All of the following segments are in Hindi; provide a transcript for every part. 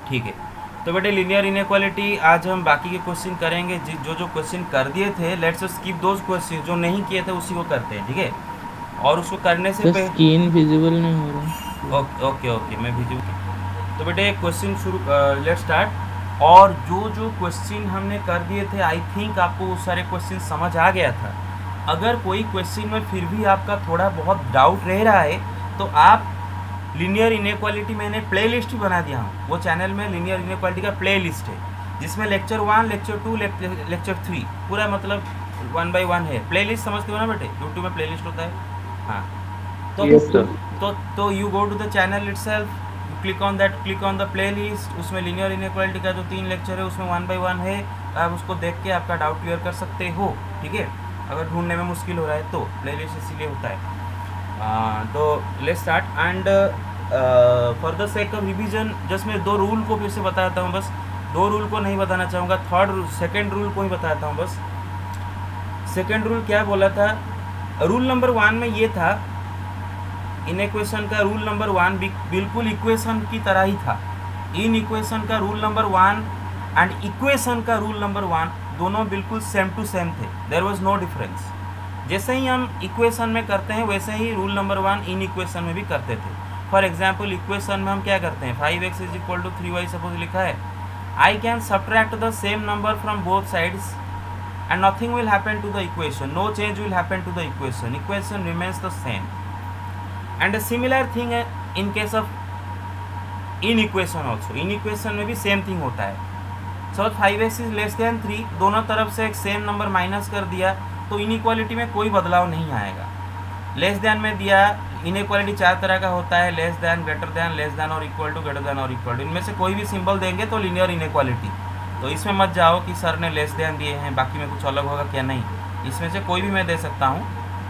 ठीक है, तो बेटे लीनियर इनइक्वालिटी आज हम बाकी के क्वेश्चन करेंगे। जो क्वेश्चन कर दिए थे, लेट्स स्किप दोज क्वेश्चन, जो नहीं किए थे उसी को करते हैं, ठीक है। और उसको करने से सर पहले स्क्रीन विजिबल नहीं हो रहा। ओके ओके ओके, मैं भेजूँ। तो बेटे क्वेश्चन शुरू, लेट्स स्टार्ट। और जो क्वेश्चन हमने कर दिए थे, आई थिंक आपको वो सारे क्वेश्चन समझ आ गया था। अगर कोई क्वेश्चन में फिर भी आपका थोड़ा बहुत डाउट रह रहा है, तो आप लीनियर इनइक्वालिटी, मैंने प्ले लिस्ट ही बना दिया हूँ। वो चैनल में लीनियर इनइक्वालिटी का प्ले लिस्ट है, जिसमें लेक्चर 1, लेक्चर 2, लेक्चर 3 पूरा मतलब 1 बाई 1 है। प्ले लिस्ट समझते हो ना बेटे, यूट्यूब में प्ले लिस्ट होता है। हाँ, तो yes sir. You go to the channel itself, click on the playlist. उसमें लीनियर इनइक्वालिटी का जो 3 लेक्चर है उसमें 1 बाई 1 है। आप उसको देख के आपका डाउट क्लियर कर सकते हो, ठीक है। अगर ढूंढने में मुश्किल हो रहा है तो प्ले लिस्ट इसीलिए होता है। तो let's start. And for the sake of revision, just मैं 2 रूल को फिर से बताता हूँ बस। 2 रूल को नहीं बताना चाहूँगा, सेकेंड रूल को ही बताता हूँ बस। सेकेंड रूल क्या बोला था? रूल नंबर 1 में ये था, इन इक्वेशन का रूल नंबर 1 बिल्कुल इक्वेशन की तरह ही था। इन इक्वेशन का रूल नंबर 1 एंड इक्वेशन का रूल नंबर 1 दोनों बिल्कुल सेम टू सेम थे। There was no difference. जैसे ही हम इक्वेशन में करते हैं वैसे ही रूल नंबर 1 इन इक्वेशन में भी करते थे। फॉर एग्जाम्पल, इक्वेशन में हम क्या करते हैं, 5x is equal to 3y suppose लिखा है। I can subtract the same number from both sides and nothing will happen to the equation, no change will happen to the equation remains the same. And a similar thing in case of in equation also, in equation में भी सेम थिंग होता है। सो 5x इज लेस देन 3, दोनों तरफ से एक सेम नंबर माइनस कर दिया तो इनइक्वालिटी में कोई बदलाव नहीं आएगा। लेस देन में दिया, इनइक्वालिटी 4 तरह का होता है, less than, greater than, less than और इक्वल टू, ग्रेटर देन और इक्वल टू। इनमें से कोई भी सिंबल देंगे तो लीनियर इनइक्वालिटी। तो इसमें मत जाओ कि सर ने लेस देन दिए हैं बाकी में कुछ अलग होगा क्या, नहीं। इसमें से कोई भी मैं दे सकता हूँ।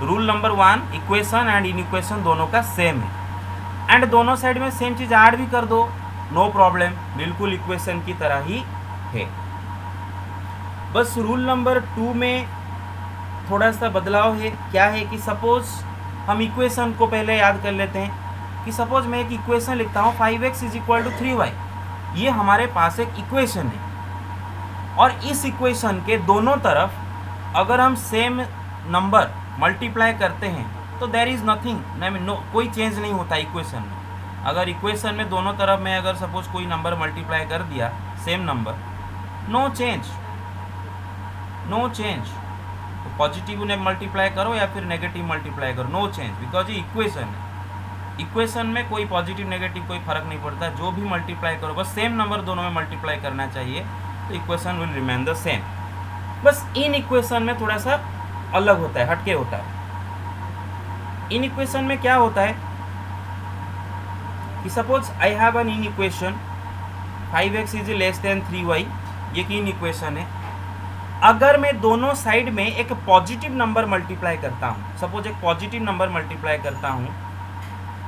Rule number 1, equation and in equation दोनों का सेम है। एंड दोनों साइड में सेम चीज़ ऐड भी कर दो, नो प्रॉब्लम, बिल्कुल इक्वेशन की तरह ही है। बस रूल नंबर 2 में थोड़ा सा बदलाव है। क्या है कि सपोज हम इक्वेशन को पहले याद कर लेते हैं कि सपोज मैं एक इक्वेशन लिखता हूँ 5x is equal to 3y। ये हमारे पास एक इक्वेशन है और इस इक्वेशन के दोनों तरफ अगर हम सेम नंबर मल्टीप्लाई करते हैं तो देयर इज़ नथिंग, नो, कोई चेंज नहीं होता इक्वेशन में। अगर इक्वेशन में दोनों तरफ में अगर सपोज कोई नंबर मल्टीप्लाई कर दिया, same number, no change, no change. तो पॉजिटिव ने मल्टीप्लाई करो या फिर नेगेटिव मल्टीप्लाई करो, नो चेंज, बिकॉज ये इक्वेशन है। इक्वेशन में कोई पॉजिटिव नेगेटिव कोई फर्क नहीं पड़ता, जो भी मल्टीप्लाई करो बस सेम नंबर दोनों में मल्टीप्लाई करना चाहिए, तो equation will remain the same. बस इन इक्वेशन में थोड़ा सा अलग होता है, हटके होता है। इन इक्वेशन में क्या होता है कि suppose I have an in equation 5x is less then 3y, ये की इन इक्वेशन है। अगर मैं दोनों साइड में एक पॉजिटिव नंबर मल्टीप्लाई करता हूँ, सपोज एक पॉजिटिव नंबर मल्टीप्लाई करता हूँ,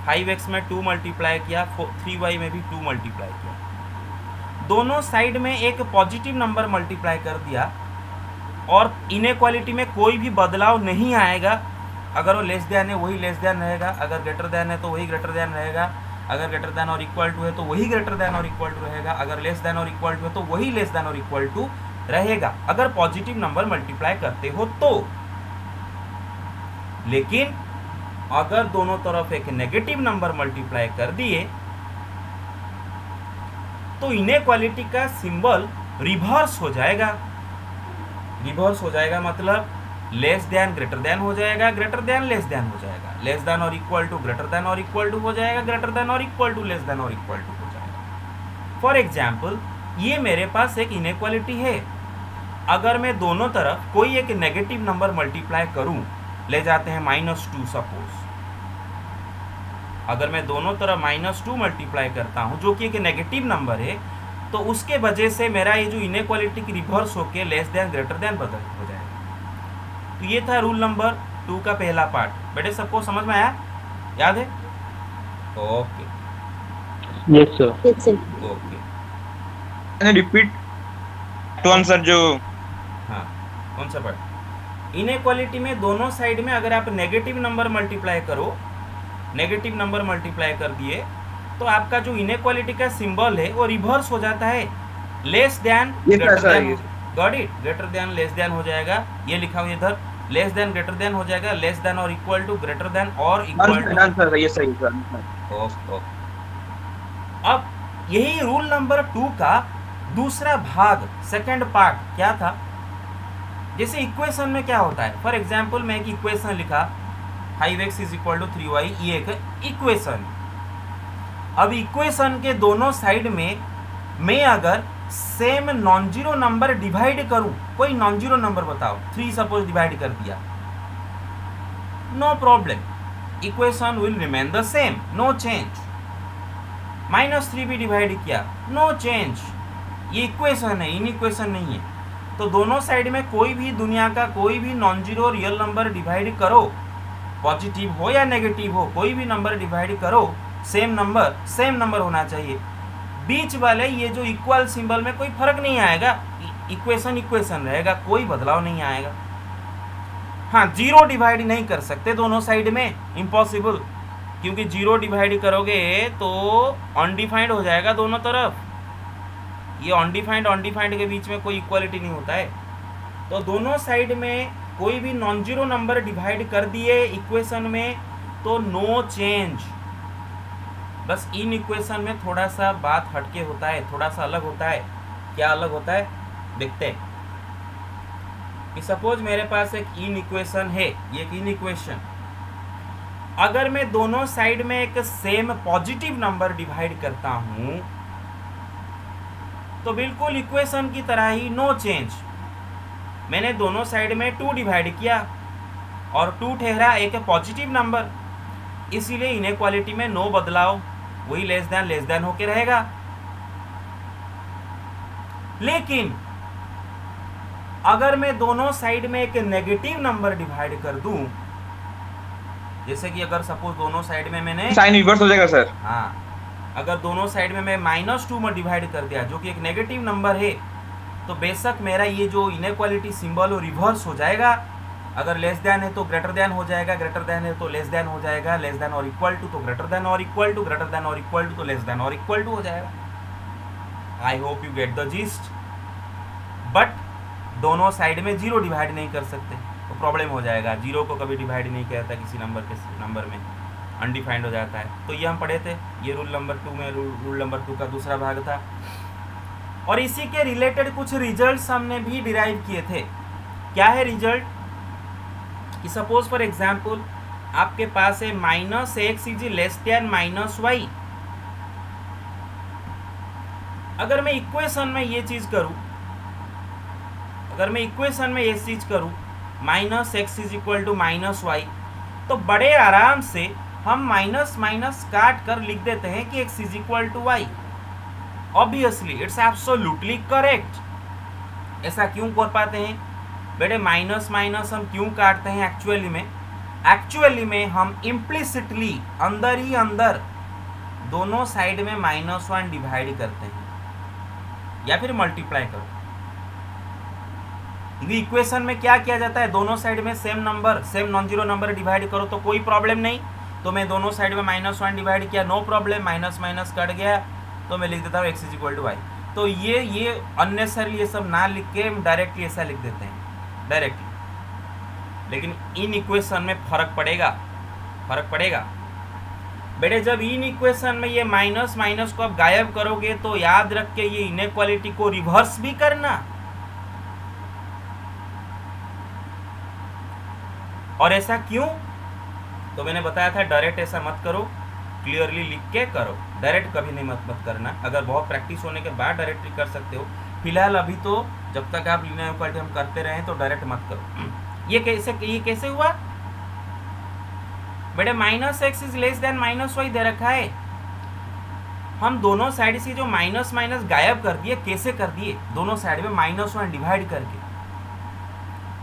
5x में 2 मल्टीप्लाई किया, 3y में भी 2 मल्टीप्लाई किया, दोनों साइड में एक पॉजिटिव नंबर मल्टीप्लाई कर दिया और इनइक्वालिटी में कोई भी बदलाव नहीं आएगा। अगर वो लेस देन है वही लेस देन रहेगा, अगर ग्रेटर देन है तो वही ग्रेटर देन रहेगा, अगर ग्रेटर देन और इक्वल टू है तो वही ग्रेटर देन और इक्वल टू रहेगा, अगर लेस देन और इक्वल टू है तो वही लेस देन और इक्वल टू रहेगा, अगर पॉजिटिव नंबर मल्टीप्लाई करते हो तो। लेकिन अगर दोनों तरफ एक नेगेटिव नंबर मल्टीप्लाई कर दिए तो इनइक्वालिटी का सिंबल रिवर्स हो जाएगा। रिवर्स हो जाएगा मतलब लेस देन ग्रेटर देन हो जाएगा, ग्रेटर देन लेस देन हो जाएगा, लेस देन और इक्वल टू ग्रेटर देन और इक्वल टू हो जाएगा, ग्रेटर देन और इक्वल टू लेस देन और इक्वल टू हो जाएगा। फॉर एग्जाम्पल, ये मेरे पास एक इनइक्वालिटी है। अगर मैं दोनों तरफ कोई एक नेगेटिव नंबर मल्टीप्लाई करूं, ले जाते हैं -2 सपोज, अगर मैं दोनों तरफ -2 मल्टीप्लाई करता हूं जो कि एक नेगेटिव नंबर है, तो उसके वजह से मेरा ये जो इनइक्वालिटी की रिवर्स होके लेस देन ग्रेटर देन बदल हो जाएगा। तो ये था रूल नंबर 2 का पहला पार्ट। बेटे सबको समझ में आया, याद है? Okay yes sir. Okay, repeat one sir जो, हाँ कौन सा पार्ट? इनइक्वालिटी में दोनों साइड में अगर आप नेगेटिव नंबर मल्टीप्लाई करो, नेगेटिव नंबर मल्टीप्लाई कर दिए तो आपका जो इनइक्वालिटी का सिंबल है वो रिवर्स हो जाता है, लेस देन ये ग्रेटर कैसा है देन। ये? Got it? Greater than less than हो जाएगा, ये लिखा हुआ इधर, लेस देन ग्रेटर देन हो जाएगा, लेस देन और इक्वल टू, ग्रेटर देन और इक्वल टू। डन सर, ये सही सर। ओके। अब यही रूल नंबर 2 का दूसरा भाग, सेकंड पार्ट क्या था? जैसे इक्वेशन में क्या होता है, फॉर एग्जाम्पल मैं एक इक्वेशन लिखा 5x is equal to 3y, ये एक इक्वेशन। अब इक्वेशन के दोनों साइड में मैं अगर same non zero number divide करूं, कोई नॉन जीरो नंबर बताओ, 3 सपोज डिवाइड कर दिया, no problem, equation will remain the same, no change. -3 भी डिवाइड किया, नो चेंज, ये इक्वेशन है, इन इक्वेशन नहीं है। तो दोनों साइड में कोई भी दुनिया का कोई भी non zero real number divide करो, पॉजिटिव हो या नेगेटिव हो, कोई भी नंबर डिवाइड करो, सेम नंबर होना चाहिए। बीच वाले ये जो इक्वल सिंबल में कोई फर्क नहीं आएगा, इक्वेशन रहेगा, कोई बदलाव नहीं आएगा। हाँ, जीरो डिवाइड नहीं कर सकते दोनों साइड में, इम्पॉसिबल, क्योंकि जीरो डिवाइड करोगे तो अनडिफाइंड हो जाएगा दोनों तरफ। ये अनडिफाइंड के बीच में कोई इक्वालिटी नहीं होता है। तो दोनों साइड में कोई भी नॉन जीरो नंबर डिवाइड कर दिए इक्वेशन में तो नो चेंज। बस इन इक्वेशन में थोड़ा सा बात हटके होता है, थोड़ा सा अलग होता है। क्या अलग होता है देखते हैं। कि सपोज मेरे पास एक इन इक्वेशन है, ये एक इन इक्वेशन, अगर मैं दोनों साइड में एक सेम पॉजिटिव नंबर डिवाइड करता हूं तो बिल्कुल इक्वेशन की तरह ही नो चेंज। मैंने दोनों साइड में 2 डिवाइड किया और 2 ठहरा एक पॉजिटिव नंबर, इसीलिए इनइक्वालिटी में नो बदलाव, वही लेस देन होके रहेगा। लेकिन अगर मैं दोनों साइड में एक नेगेटिव नंबर डिवाइड कर दूं, जैसे कि अगर सपोज दोनों साइड में मैंने साइन रिवर्स हो जाएगा सर। हाँ, अगर दोनों साइड में मैं -2 में डिवाइड कर दिया जो कि एक नेगेटिव नंबर है, तो बेशक मेरा ये जो इनइक्वालिटी सिंबल वो रिवर्स हो जाएगा। अगर लेस देन है तो ग्रेटर देन हो जाएगा, ग्रेटर देन है तो लेस देन हो जाएगा, लेस देन और इक्वल टू तो ग्रेटर देन और इक्वल टू, ग्रेटर देन और इक्वल टू तो लेस देन और इक्वल टू हो जाएगा। I hope you get the gist. But दोनों साइड में जीरो डिवाइड नहीं कर सकते तो प्रॉब्लम हो जाएगा। जीरो को कभी डिवाइड नहीं किया था किसी नंबर में, अनडिफाइंड हो जाता है। तो ये हम पढ़े थे, ये रूल नंबर 2 में रूल नंबर 2 का दूसरा भाग था। और इसी के रिलेटेड कुछ रिजल्ट्स हमने भी डिराइव किए थे। क्या है रिजल्ट? कि सपोज फॉर एग्जाम्पल आपके पास है -x is less than -y। अगर मैं इक्वेशन में ये चीज करूं, -x is equal to -y, तो बड़े आराम से हम माइनस काट कर लिख देते हैं कि x is equal to y। Obviously it's absolutely correct. ऐसा क्यों कर पाते हैं बेटे? माइनस हम क्यों काटते हैं? एक्चुअली में हम इम्प्लिसिटली अंदर ही अंदर दोनों साइड में -1 डिवाइड करते हैं या फिर मल्टीप्लाई करो। इक्वेशन में क्या किया जाता है? दोनों साइड में same non zero number divide करो तो कोई प्रॉब्लम नहीं। तो मैं दोनों साइड में -1 डिवाइड किया, नो प्रॉब्लम, माइनस कट गया, तो मैं लिख देता हूँ x is equal to y. तो ये अननेसेसरली ये सब ना लिख के डायरेक्टली ऐसा लिख देते हैं डायरेक्टली। लेकिन इन इक्वेशन में फर्क पड़ेगा बेटे। जब इन इक्वेशन में ये माइनस को आप गायब करोगे तो याद रख के ये इनइक्वालिटी को रिवर्स भी करना। और ऐसा क्यों? तो मैंने बताया था डायरेक्ट ऐसा मत करो, क्लियरली लिख के करो। डायरेक्ट कभी नहीं मत करना। अगर बहुत प्रैक्टिस होने के बाद डायरेक्टली कर सकते हो, फिलहाल अभी तो जब तक आप लीनियर इक्वालिटी हम करते रहे तो डायरेक्ट मत करो। ये कैसे हुआ बेटे? -x is less than -y दे रखा है। हम दोनों साइड से जो माइनस गायब कर दिए। कैसे कर दिए? दोनों साइड में -1 डिवाइड करके,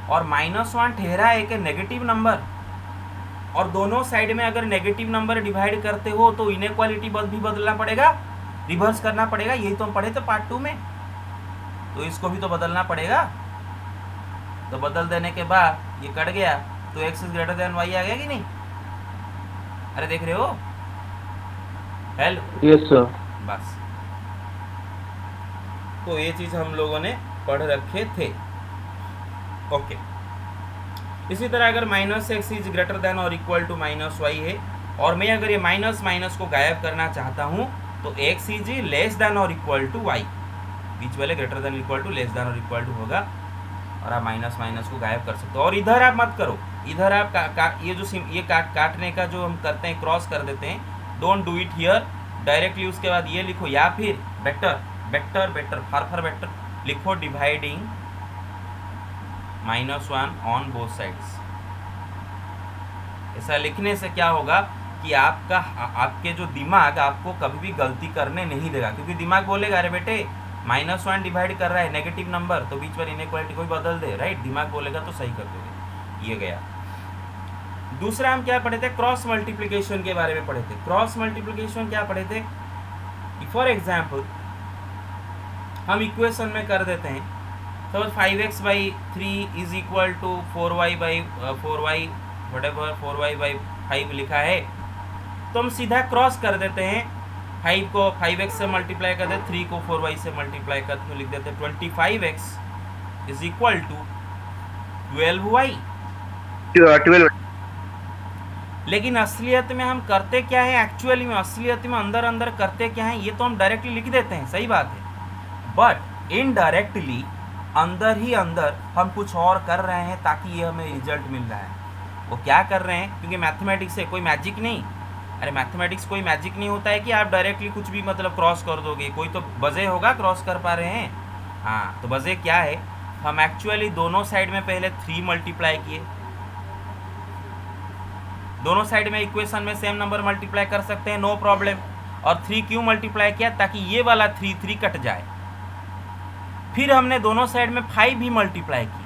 और -1 ठहरा एक नेगेटिव नंबर, और दोनों साइड में अगर नेगेटिव नंबर डिवाइड करते हो तो इनइक्वालिटी भी बदलना पड़ेगा, रिवर्स करना पड़ेगा। यही तो हम पढ़े थे पार्ट 2 में। तो इसको भी तो बदलना पड़ेगा। तो बदल देने के बाद ये कट गया तो x is greater than y आ गया कि नहीं? अरे देख रहे हो? Hello, yes sir. बस। तो ये चीज़ हम लोगों ने पढ़ रखे थे। ओके। इसी तरह अगर minus x is greater than और इक्वल टू माइनस वाई है, और मैं अगर ये माइनस माइनस को गायब करना चाहता हूँ, तो एक्स इज लेस देन और इक्वल टू वाई, बीच वाले greater than equal to less than और इक्वल टू होगा, और आप माइनस माइनस को गायब कर सकते हो। और इधर आप मत करो, इधर आप ये जो ये काटने का जो हम करते हैं, क्रॉस कर देते हैं, don't do it here directly. उसके बाद ये लिखो, या फिर better better better far better लिखो, डिवाइडिंग -1 ऑन बोथ साइड्स। ऐसा लिखने से क्या होगा कि आपके जो दिमाग आपको कभी भी गलती करने नहीं देगा, क्योंकि दिमाग बोलेगा अरे बेटे -1 डिवाइड कर रहा है नेगेटिव नंबर, तो बीच में इनइक्वालिटी को भी बदल दे, राइट। दिमाग बोलेगा तो सही कर दोगे। ये गया। दूसरा हम क्या पढ़े थे, क्रॉस मल्टीप्लिकेशन के बारे में पढ़े थे। क्रॉस मल्टीप्लिकेशन क्या पढ़े थे, फॉर एग्जाम्पल हम इक्वेशन में कर देते हैं, तो 5x/3 is equal to 4y whatever 4y/5 लिखा है, तो हम सीधा क्रॉस कर देते हैं। 5 को 5x से मल्टीप्लाई कर देते, 3 को 4y से मल्टीप्लाई करते, तो लिख देते 25x is equal to 12y। 12। लेकिन असलियत में हम करते क्या है, एक्चुअली में असलियत में अंदर अंदर करते क्या है, ये तो हम डायरेक्टली लिख देते हैं, सही बात है, बट इनडायरेक्टली अंदर ही अंदर हम कुछ और कर रहे हैं ताकि ये हमें रिजल्ट मिल रहा है। वो क्या कर रहे हैं, क्योंकि मैथमेटिक्स है, कोई मैजिक नहीं। अरे मैथमेटिक्स कोई मैजिक नहीं होता है कि आप डायरेक्टली कुछ भी मतलब क्रॉस कर दोगे, कोई तो वजह होगा क्रॉस कर पा रहे हैं। हाँ, तो वजह क्या है, हम एक्चुअली दोनों साइड में पहले 3 मल्टीप्लाई किए, दोनों साइड में इक्वेशन में सेम नंबर मल्टीप्लाई कर सकते हैं, नो प्रॉब्लम। और 3 क्यों मल्टीप्लाई किया, ताकि ये वाला 3 कट जाए। फिर हमने दोनों साइड में 5 भी मल्टीप्लाई किए।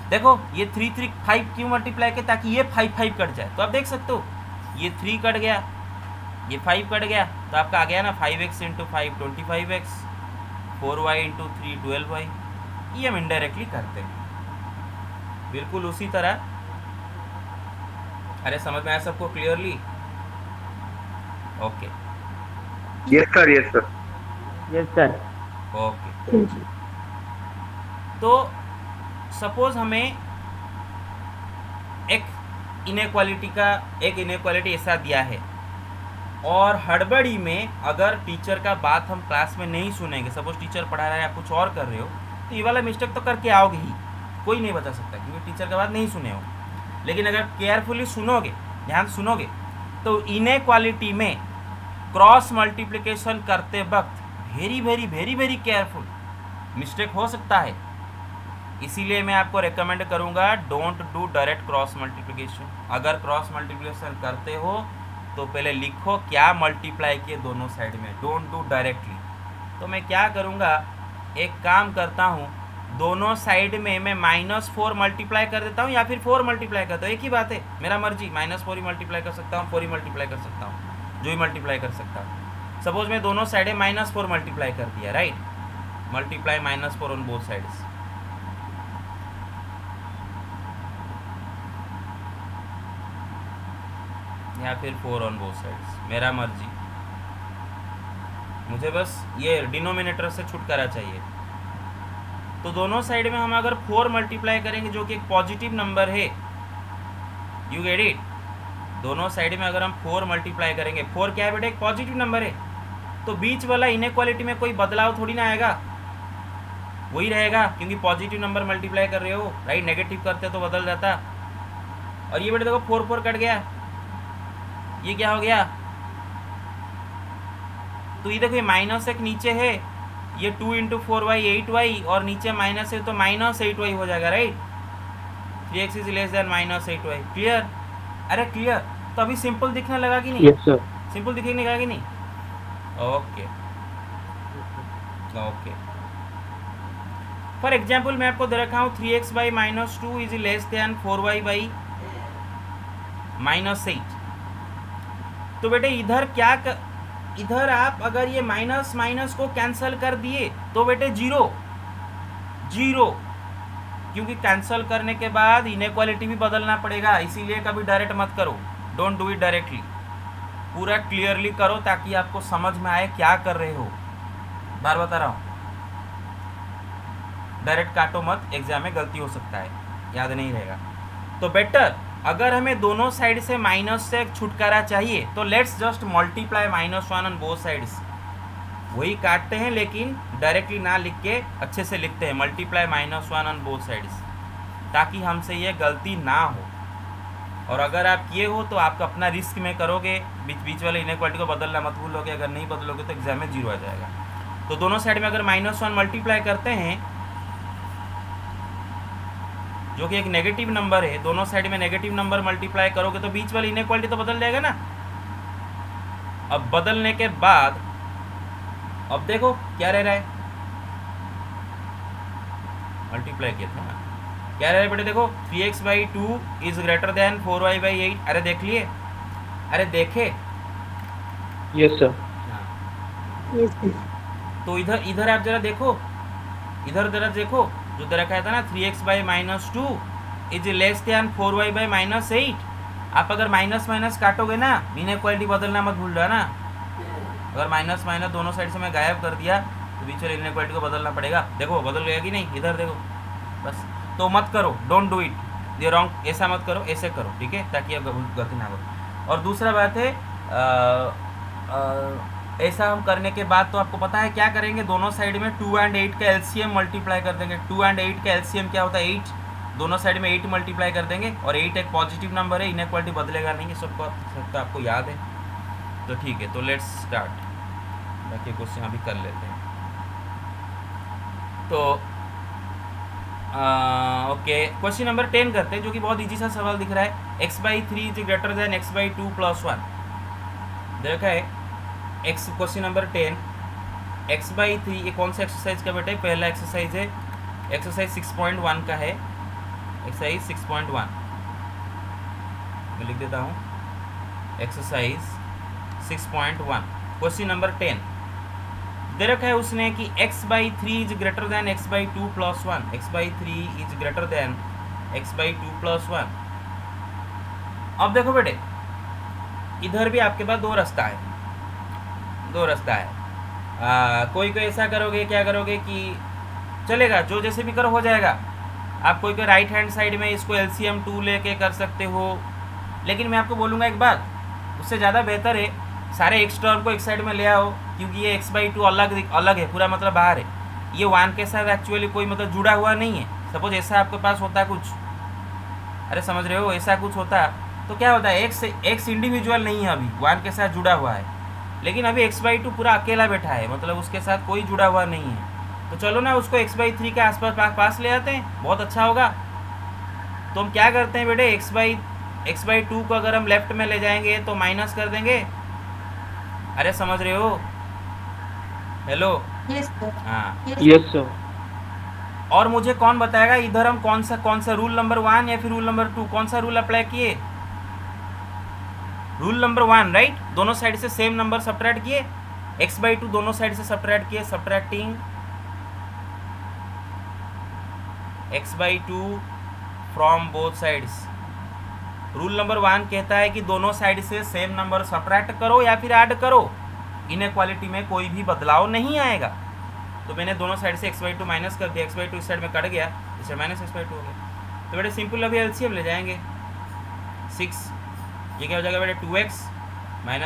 देखो ये 5 क्यों मल्टीप्लाई किया, ताकि ये 5 कट जाए। तो आप देख सकते हो ये 3 कट गया, ये 5 कट गया, तो आपका आ गया ना 5x × 5 25x, 4y × 3 12y। ये हम इनडायरेक्टली करते हैं, बिल्कुल उसी तरह। अरे समझ में आया सबको clearly? Okay, yes sir, yes sir. Yes sir. Okay. तो सपोज हमें एक इनइक्वालिटी ऐसा दिया है, और हड़बड़ी में अगर टीचर का बात हम क्लास में नहीं सुनेंगे, सपोज टीचर पढ़ा रहा है आप कुछ और कर रहे हो, तो ये वाला मिस्टेक तो करके आओगे ही, कोई नहीं बता सकता, क्योंकि टीचर का बात नहीं सुने हो। लेकिन अगर केयरफुली सुनोगे, ध्यान सुनोगे, तो इनइक्वालिटी में क्रॉस मल्टीप्लिकेशन करते वक्त very very very very careful, mistake हो सकता है। इसीलिए मैं आपको रेकमेंड करूंगा, don't do direct cross multiplication. अगर क्रॉस मल्टीप्लिकेशन करते हो तो पहले लिखो क्या मल्टीप्लाई किए दोनों साइड में, डोंट डू डायरेक्टली। तो मैं क्या करूंगा, एक काम करता हूँ, दोनों साइड में मैं -4 मल्टीप्लाई कर देता हूँ, या फिर 4 मल्टीप्लाई करता हूँ, एक ही बात है, मेरा मर्जी। -4 ही मल्टीप्लाई कर सकता हूँ, 4 ही मल्टीप्लाई कर सकता हूँ, जो ही मल्टीप्लाई कर सकता हूँ। सपोज मैं दोनों साइड -4 मल्टीप्लाई कर दिया, right, multiply -4 on both sides. या फिर 4 ऑन बोथ साइड्स, मेरा मर्जी, मुझे बस ये डिनोमिनेटर से छुटकारा चाहिए। तो दोनों साइड में हम अगर 4 मल्टीप्लाई करेंगे, जो कि एक पॉजिटिव नंबर है, यू गेट इट। दोनों साइड में अगर हम 4 मल्टीप्लाई करेंगे, 4 क्या है बेटा, एक पॉजिटिव नंबर है, तो बीच वाला इनइक्वालिटी में कोई बदलाव थोड़ी ना आएगा, वही रहेगा, क्योंकि पॉजिटिव नंबर मल्टीप्लाई कर रहे हो, राइट। नेगेटिव करते तो बदल जाता। और ये बेटा देखो 4 कट गया, ये क्या हो गया, तो ये देखो ये -1 नीचे है, ये 2 × 4y 8y, और नीचे माइनस है तो -8y हो जाएगा, right. 3x is less then -8y। Clear? अरे क्लियर। तो अभी सिंपल दिखने लगा कि नहीं? Yes sir. सिंपल दिखने लगा कि नहीं? Okay okay. फॉर एग्जाम्पल मैं आपको दे रखा हूँ 3x/-2 is less then 4y/-8। तो बेटे इधर इधर आप अगर ये माइनस माइनस को कैंसिल कर दिए तो बेटे 0, क्योंकि कैंसिल करने के बाद इनइक्वालिटी भी बदलना पड़ेगा, इसीलिए कभी डायरेक्ट मत करो। डोंट डू इट डायरेक्टली, पूरा क्लियरली करो ताकि आपको समझ में आए क्या कर रहे हो। बार बता रहा हूँ, डायरेक्ट काटो मत, एग्जाम में गलती हो सकता है, याद नहीं रहेगा। तो बेटर, अगर हमें दोनों साइड से माइनस से छुटकारा चाहिए तो let's just multiply -1 on both sides. वही काटते हैं लेकिन डायरेक्टली ना लिख के अच्छे से लिखते हैं, मल्टीप्लाई -1 ऑन बोथ साइड्स, ताकि हमसे ये गलती ना हो। और अगर आप किए हो तो आप अपना रिस्क में करोगे, बीच बीच वाले इनइक्वालिटी को बदलना मत भूलोगे, अगर नहीं बदलोगे तो एग्जाम में 0 आ जाएगा। तो दोनों साइड में अगर -1 मल्टीप्लाई करते हैं, जो कि एक नेगेटिव नंबर है, दोनों साइड में नेगेटिव नंबर मल्टीप्लाई करोगे तो बीच वाली इनइक्वालिटी तो बदल जाएगा ना। अब बदलने के बाद अब देखो क्या रह रहा है, मल्टीप्लाई किया था ना, क्या रह रहा है बेटे, देखो 3x/2 is greater than 4y/8। अरे देख लिए, अरे देखे। Yes sir. तो इधर आप जरा देखो, इधर जरा देखो, जो दे रखा था ना 3x/-2 is less then 4y/-8। आप अगर माइनस माइनस काटोगे ना, इनइक्वालिटी बदलना मत भूल रहा ना। अगर माइनस माइनस दोनों साइड से मैं गायब कर दिया तो बीच वाली इनइक्वालिटी को बदलना पड़ेगा। देखो बदल गया कि नहीं, इधर देखो बस। तो मत करो, डोंट डू इट, ये रॉन्ग, ऐसा मत करो, ऐसे करो, ठीक है, ताकि अब गलती ना हो। और दूसरा बात है, ऐसा हम करने के बाद तो आपको पता है क्या करेंगे, दोनों साइड में 2 और 8 का एलसीएम मल्टीप्लाई कर देंगे। 2 और 8 का एलसीएम क्या होता है, 8। दोनों साइड में 8 मल्टीप्लाई कर देंगे, और 8 एक पॉजिटिव नंबर है, इनइक्वालिटी बदलेगा नहीं, ये सबको तो आपको याद है। तो ठीक है, तो लेट्स स्टार्ट, बाकी क्वेश्चन अभी कर लेते हैं। तो ओके, क्वेश्चन नंबर 10 करते हैं, जो कि बहुत इजी सा सवाल दिख रहा है। x/3 is greater than x/2 + 1। देखा है एक्स, क्वेश्चन नंबर 10, x/3, ये कौन सा एक्सरसाइज का बेटा है, पहला एक्सरसाइज है, एक्सरसाइज 6.1 का है, एक्सरसाइज 6.1 मैं लिख देता हूँ, एक्सरसाइज 6.1 क्वेश्चन नंबर 10 दे रखा है उसने कि x/3 is greater than x/2 + 1। x/3 is greater than x/2 + 1। अब देखो बेटे, इधर भी आपके पास दो रास्ता है, दो रास्ता है। कोई कोई ऐसा करोगे, क्या करोगे कि चलेगा, जो जैसे भी करो हो जाएगा। आप कोई कोई राइट हैंड साइड में इसको LCM 2 लेके कर सकते हो, लेकिन मैं आपको बोलूँगा एक बात, उससे ज़्यादा बेहतर है सारे एक्स टर्म को एक साइड में ले आओ, क्योंकि ये x/2 अलग है, पूरा मतलब बाहर है। ये 1 के साथ एक्चुअली कोई मतलब जुड़ा हुआ नहीं है। सपोज ऐसा आपके पास होता कुछ, अरे समझ रहे हो, ऐसा कुछ होता तो क्या होता है, x इंडिविजुअल नहीं है, अभी 1 के साथ जुड़ा हुआ है, लेकिन अभी x/2 पूरा अकेला बैठा है, मतलब उसके साथ कोई जुड़ा हुआ नहीं है। तो चलो ना उसको x/3 के आसपास पास ले आते हैं, बहुत अच्छा होगा। तो हम क्या करते हैं बेटे, x/2 को अगर हम लेफ्ट में ले जाएंगे तो माइनस कर देंगे। अरे समझ रहे हो, हेलो, हाँ यस सर। और मुझे कौन बताएगा इधर हम कौन सा रूल नंबर 1 या फिर रूल नंबर 2, कौन सा रूल अप्लाई किए, रूल नंबर 1 राइट। दोनों साइड से सेम नंबर सब्ट्रैक्ट किए, x/2 दोनों साइड से सब्ट्रैक्ट किए, subtracting x/2 from both sides. Rule number 1 कहता है कि दोनों साइड से सेम नंबर सब्ट्रैक्ट करो या फिर ऐड करो, इनइक्वालिटी में कोई भी बदलाव नहीं आएगा। तो मैंने दोनों साइड से x/2 माइनस कर दिया, x/2 इस साइड में कट गया, इस साइड माइनस x/2 हो गया। तो बेटे सिंपल अभी LCM ले जाएंगे, 6, ये क्या हो जाएगा बेटे, 2x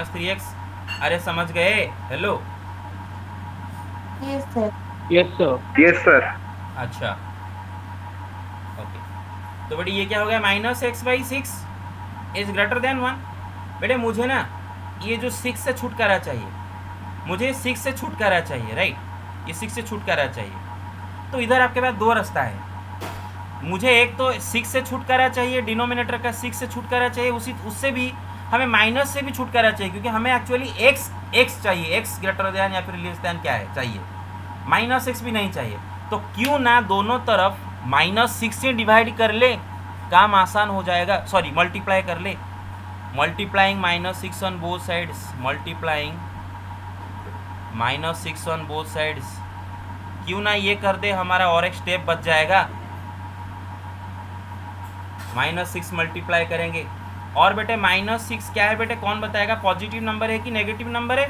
- 3x। अरे समझ गए, hello, yes sir. Yes sir. अच्छा ओके। तो बेटे ये क्या हो गया, -x/6 इज ग्रेटर देन 1। बेटे मुझे ना ये जो 6 से छुटकारा चाहिए, मुझे 6 से छुटकारा चाहिए, राइट, ये 6 से छुटकारा चाहिए। तो इधर आपके पास दो रास्ता है, मुझे एक तो 6 से छुटकारा चाहिए, डिनोमिनेटर का 6 से छुटकारा चाहिए, उससे भी हमें माइनस से भी छुटकारा चाहिए, क्योंकि हमें एक्चुअली x चाहिए, x ग्रेटर देन या फिर लेस देन क्या है चाहिए, -x भी नहीं चाहिए। तो क्यों ना दोनों तरफ -6 से डिवाइड कर ले, काम आसान हो जाएगा, सॉरी मल्टीप्लाई कर ले, multiplying -6 on both sides, multiplying -6 on both sides. क्यों ना ये कर दे, हमारा और एक स्टेप बच जाएगा। -6 मल्टीप्लाई करेंगे, और बेटे -6 क्या है बेटे, कौन बताएगा, पॉजिटिव नंबर है कि नेगेटिव नंबर है?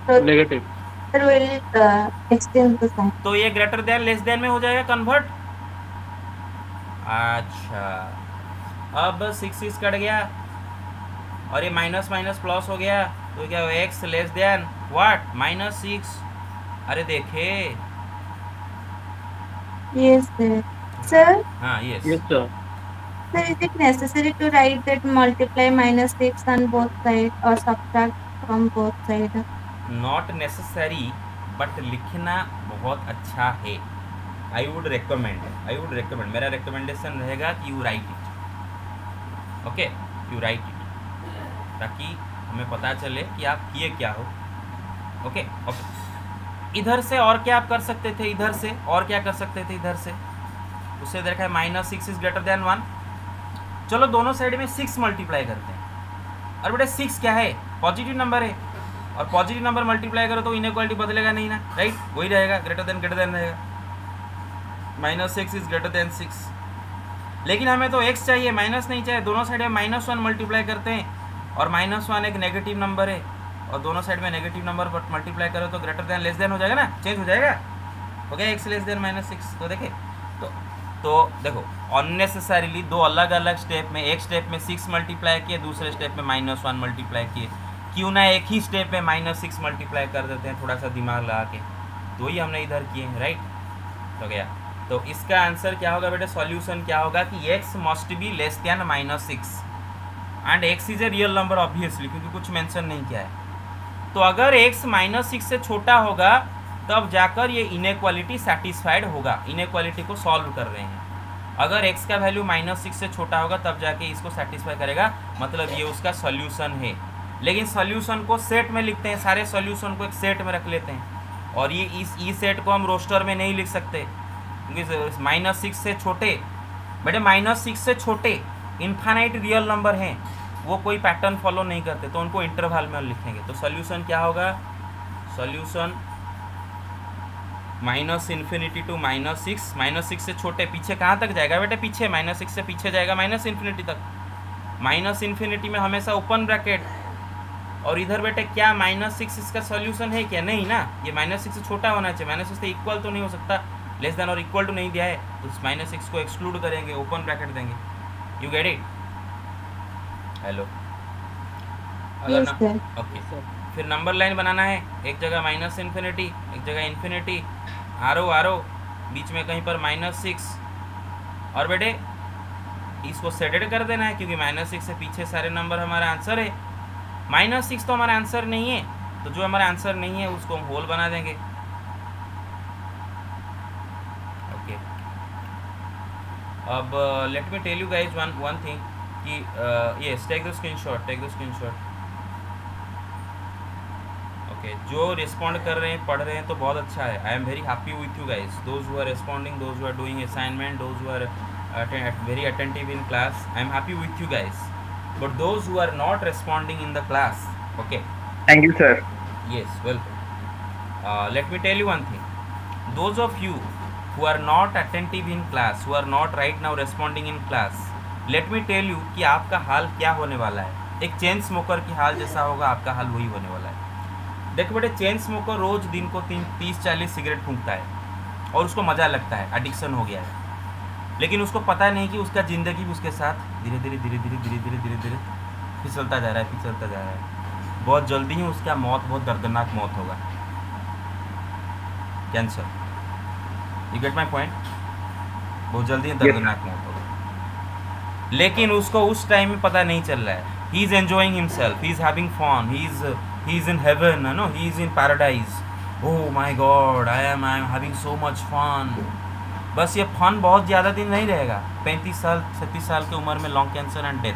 Negative. Sir will exchange the sign. तो ये ग्रेटर देन लेस देन में हो जाएगा कन्वर्ट। अच्छा, अब 6 कट गया और ये माइनस माइनस प्लस हो गया, तो क्या x लेस देन व्हाट, -6। अरे देखे, Yes, sir. Sir, हाँ yes. Yes, sir. sir, is it necessary to write that multiply -6 on both sides or subtract from both sides? Not necessary, but लिखना बहुत अच्छा है। आई वुड रिकमेंड, मेरा रिकमेंडेशन रहेगा कि you right it, okay, you right it, ताकि हमें पता चले कि आप किए क्या हो। ओके ओके, इधर से और क्या आप कर सकते थे, इधर से और क्या कर सकते थे, इधर से उससे देखा है -6 इज ग्रेटर देन 1। चलो दोनों साइड में 6 मल्टीप्लाई करते हैं। और बेटे 6 क्या है, पॉजिटिव नंबर है, और पॉजिटिव नंबर मल्टीप्लाई करो तो इनइक्वालिटी बदलेगा नहीं ना, राइट, वही रहेगा, ग्रेटर देन रहेगा। -6 इज ग्रेटर देन 6। लेकिन हमें तो x चाहिए, माइनस नहीं चाहिए। दोनों साइड में -1 मल्टीप्लाई करते हैं, और -1 एक नेगेटिव नंबर है, और दोनों साइड में नेगेटिव नंबर पर मल्टीप्लाई करो तो ग्रेटर देन लेस देन हो जाएगा ना, चेंज हो जाएगा, हो गया x लेस देन -6। तो देखे, तो देखो अननेसेसरीली दो अलग अलग स्टेप में, एक स्टेप में 6 मल्टीप्लाई किए, दूसरे स्टेप में -1 मल्टीप्लाई किए, क्यों ना एक ही स्टेप में -6 मल्टीप्लाई कर देते हैं, थोड़ा सा दिमाग लगा के, तो ही हमने इधर किए हैं, राइट। तो गया, तो इसका आंसर क्या होगा बेटे, सॉल्यूशन क्या होगा कि x must be less than -6 and x is a real number obviously, क्योंकि कुछ मेंशन नहीं किया है। तो अगर x -6 से छोटा होगा तब जाकर ये इनइक्वालिटी सेटिस्फाइड होगा, इनइक्वालिटी को सॉल्व कर रहे हैं। अगर x का वैल्यू -6 से छोटा होगा तब जाके इसको सेटिस्फाई करेगा, मतलब ये उसका सॉल्यूशन है। लेकिन सॉल्यूशन को सेट में लिखते हैं, सारे सॉल्यूशन को एक सेट में रख लेते हैं, और ये इस ई सेट को हम रोस्टर में नहीं लिख सकते, क्योंकि -6 से छोटे, बेटे -6 से छोटे इन्फाइनाइट रियल नंबर हैं, वो कोई पैटर्न फॉलो नहीं करते, तो उनको इंटरवल में लिखेंगे। तो सॉल्यूशन क्या होगा, सॉल्यूशन -∞ टू -6, -6 से छोटे, पीछे कहाँ तक जाएगा बेटे, पीछे -6 से पीछे जाएगा -∞ तक, -∞ में हमेशा ओपन ब्रैकेट, और इधर बेटे क्या -6 इसका सॉल्यूशन है क्या, नहीं ना, ये -6 से छोटा होना चाहिए, -6 से इक्वल तो नहीं हो सकता, लेस देन और इक्वल टू नहीं दिया है, तो इस -6 को एक्सक्लूड करेंगे, ओपन ब्रैकेट देंगे। यू गेट इट, हेलो, अगर Yes, sir. ओके, फिर नंबर लाइन बनाना है, एक जगह -∞, एक जगह इन्फिनिटी, आरो बीच में कहीं पर -6, और बेटे इसको सेटेड कर देना है, क्योंकि -6 से पीछे सारे नंबर हमारा आंसर है। -6 तो हमारा आंसर नहीं है, तो जो हमारा आंसर नहीं है उसको हम होल बना देंगे। ओके, अब let me tell you guys one thing कि yes, take the screenshot. Okay, जो रिस्पॉन्ड कर रहे हैं, पढ़ रहे हैं, तो बहुत अच्छा है। I am very happy with you guys, those who are responding, those who are doing assignment, those who are very attentive in class. I am happy with you guys, but those who are not responding in the class, okay, Thank you, sir. yes, welcome. Let me tell you one thing, those of you who are not attentive in class, who are not right now responding in class, let me tell you कि आपका हाल क्या होने वाला है। एक चेन स्मोकर की हाल जैसा होगा, आपका हाल वही होने वाला है। देखो बेटे, चेन स्मोकर रोज दिन को 30-40 सिगरेट फूंकता है, और उसको मज़ा लगता है, एडिक्शन हो गया है, लेकिन उसको पता नहीं कि उसका ज़िंदगी भी उसके साथ धीरे धीरे फिसलता जा रहा है। बहुत जल्दी ही उसका मौत बहुत दर्दनाक मौत होगा, cancer. You get my point, बहुत जल्दी ही दर्दनाक मौत होगा, लेकिन उसको उस टाइम में पता नहीं चल रहा है। He is enjoying himself, he is having fun, he is in heaven, no, he is in paradise. Oh my God, I am having so much fun. बस ये फन बहुत ज़्यादा दिन नहीं रहेगा, 35 साल 36 साल की उम्र में long cancer and death,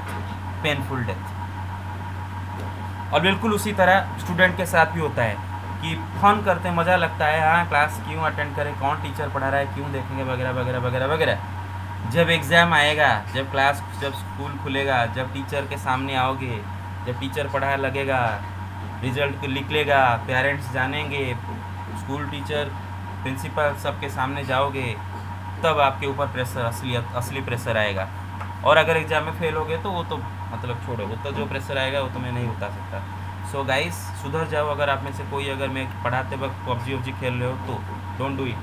painful death. और बिल्कुल उसी तरह स्टूडेंट के साथ भी होता है कि फन करते हैं, मज़ा लगता है, हाँ क्लास क्यों अटेंड करें, कौन टीचर पढ़ा रहा है, क्यों देखेंगे, वगैरह वगैरह वगैरह वगैरह। जब एग्ज़ाम आएगा, जब स्कूल खुलेगा, जब टीचर के सामने आओगे, जब टीचर पढ़ा लगेगा, रिजल्ट निकलेगा, पेरेंट्स जानेंगे, स्कूल टीचर प्रिंसिपल सबके सामने जाओगे, तब आपके ऊपर प्रेशर, असली प्रेशर आएगा। और अगर एग्जाम में फेल हो गए तो वो तो मतलब छोड़ो, वो तो जो प्रेशर आएगा वो तो मैं नहीं बता सकता। सो गाइस सुधर जाओ, अगर आप में से कोई अगर मैं पढ़ाते वक्त पबजी खेल रहे हो तो don't do it.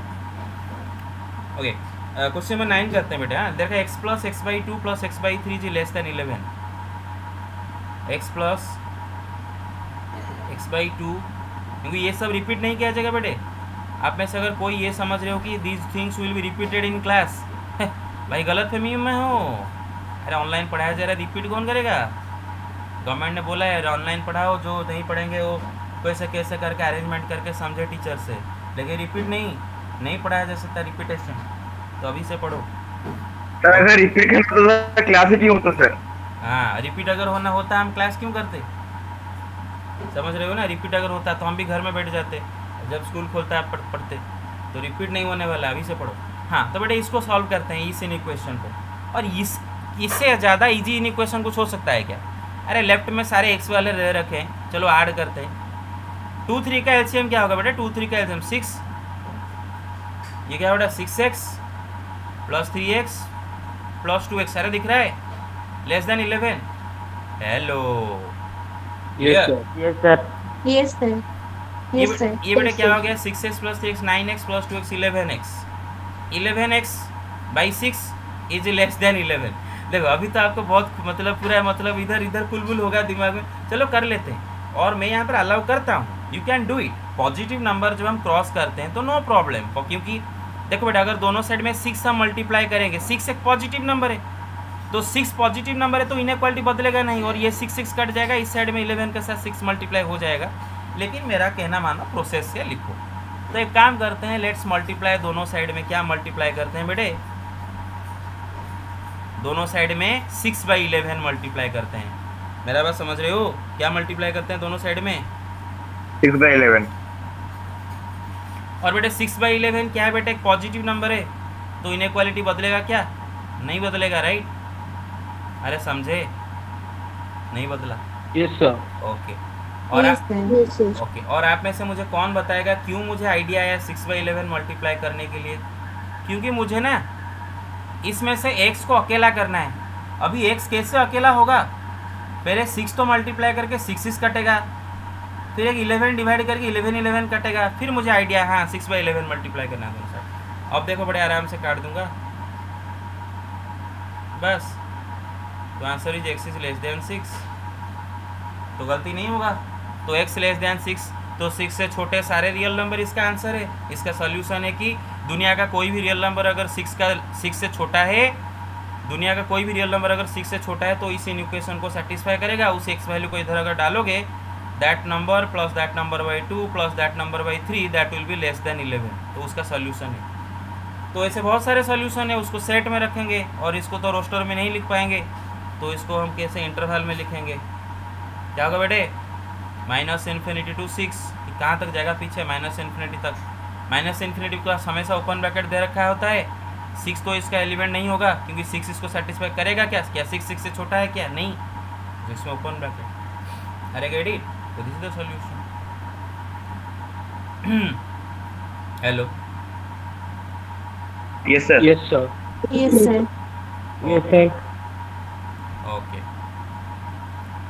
Okay, question number 9 करते हैं बेटा। हाँ, देखा x plus x by two plus x by three G less than 11। X plus x by two, क्योंकि ये सब रिपीट नहीं किया जाएगा बेटे। आप में से अगर कोई ये समझ रहे हो कि these things will be repeated in class, भाई गलत फहमी में हो। अरे ऑनलाइन पढ़ाया जा रहा है, रिपीट कौन करेगा? गवर्नमेंट ने बोला है ऑनलाइन पढ़ाओ, जो नहीं पढ़ेंगे वो कैसे कैसे करके अरेंजमेंट करके समझे टीचर से, लेकिन रिपीट नहीं पढ़ाया जा सकता, रिपीटेशन। तो अभी से पढ़ो। सर अगर रिपीट करना तो क्लास ही क्यों होता सर? हाँ, रिपीट अगर होना होता हम क्लास क्यों करते, समझ रहे हो ना? रिपीट अगर होता तो हम भी घर में बैठ जाते, जब स्कूल खोलता है पढ़ते। तो रिपीट नहीं होने वाला, अभी से पढ़ो। हाँ, तो बेटे इसको सॉल्व करते हैं इस इक्वेशन को। और इससे ज़्यादा इजी इक्वेशन कुछ हो सकता है क्या? अरे लेफ्ट में सारे एक्स वाले रह रखे हैं, चलो ऐड करते हैं। 2 3 का एलसीएम क्या होगा बेटा? 2 3 का एलसीएम 6, ये क्या बेटा? 6x plus 3x plus 2x, सारे दिख रहा है, less than 11। Hello, Yes, sir. Yes sir. Yes, sir. Yes, sir. ये बेटा क्या हो गया? 6x plus 3x 9x plus 2x 11x। 11x by 6 is less then 11। देखो अभी तो आपको बहुत मतलब पूरा मतलब इधर इधर कुलबुल होगा दिमाग में, चलो कर लेते हैं। और मैं यहाँ पर अलाउ करता हूँ, you can do it. Positive number जब हम क्रॉस करते हैं तो नो प्रॉब्लम, क्योंकि देखो बेटा अगर दोनों साइड में 6 हम मल्टीप्लाई करेंगे, 6 एक पॉजिटिव नंबर है, तो 6 पॉजिटिव नंबर है तो इनइक्वालिटी बदलेगा नहीं, और ये 6 कट जाएगा, इस साइड में 11 के साथ 6 मल्टीप्लाई हो जाएगा। लेकिन मेरा कहना मानो, प्रोसेस से लिखो। तो एक काम करते हैं, लेट्स मल्टीप्लाई दोनों साइड में। क्या मल्टीप्लाई करते हैं बेटे? दोनों साइड में 6/11 मल्टीप्लाई करते हैं। मेरा बात समझ रहे हो? क्या मल्टीप्लाई करते हैं दोनों साइड में? 6/11। और बेटे 6/11 क्या है बेटे? एक पॉजिटिव नंबर है, तो इनइक्वालिटी बदलेगा क्या? नहीं बदलेगा, राइट? अरे समझे? नहीं बदला। Yes, sir. ओके। और Yes, आप sir. ओके, और आप में से मुझे कौन बताएगा क्यों मुझे आइडिया आया 6/11 मल्टीप्लाई करने के लिए? क्योंकि मुझे ना इसमें से x को अकेला करना है। अभी x कैसे अकेला होगा? पहले 6 तो मल्टीप्लाई करके 6 कटेगा, फिर एक 11 डिवाइड करके 11 कटेगा, फिर मुझे आइडिया, हाँ 6/11 मल्टीप्लाई करना है दोनों साइड। अब देखो बड़े आराम से काट दूंगा बस। तो answer is x is less then 6, तो गलती नहीं होगा। तो x लेस देन 6, तो 6 से छोटे सारे रियल नंबर इसका आंसर है। इसका सॉल्यूशन है कि दुनिया का कोई भी रियल नंबर अगर 6 से छोटा है, दुनिया का कोई भी रियल नंबर अगर 6 से छोटा है तो इस इक्वेशन को सेटिस्फाई करेगा। उस x वैल्यू को इधर अगर डालोगे, that number plus that number by 2 plus that number by 3, that will be less than 11, तो उसका सॉल्यूशन है। तो ऐसे बहुत सारे सॉल्यूशन है, उसको सेट में रखेंगे, और इसको तो रोस्टर में नहीं लिख पाएंगे, तो इसको हम कैसे इंटरवल में लिखेंगे? क्या होगा बेटे? -∞ to 6, कहाँ तक जाएगा पीछे? -∞ तक। -∞ का हमेशा ओपन ब्रैकेट दे रखा होता है। 6 तो इसका एलिमेंट नहीं होगा, क्योंकि 6 इसको सेटिस्फाई करेगा क्या? 6 से छोटा है क्या? नहीं, इसमें ओपन ब्रैकेट। अरे गेट इट? तो this is the solution. Hello, yes sir. Yes, sir. Yes, sir. Yes, sir. Okay.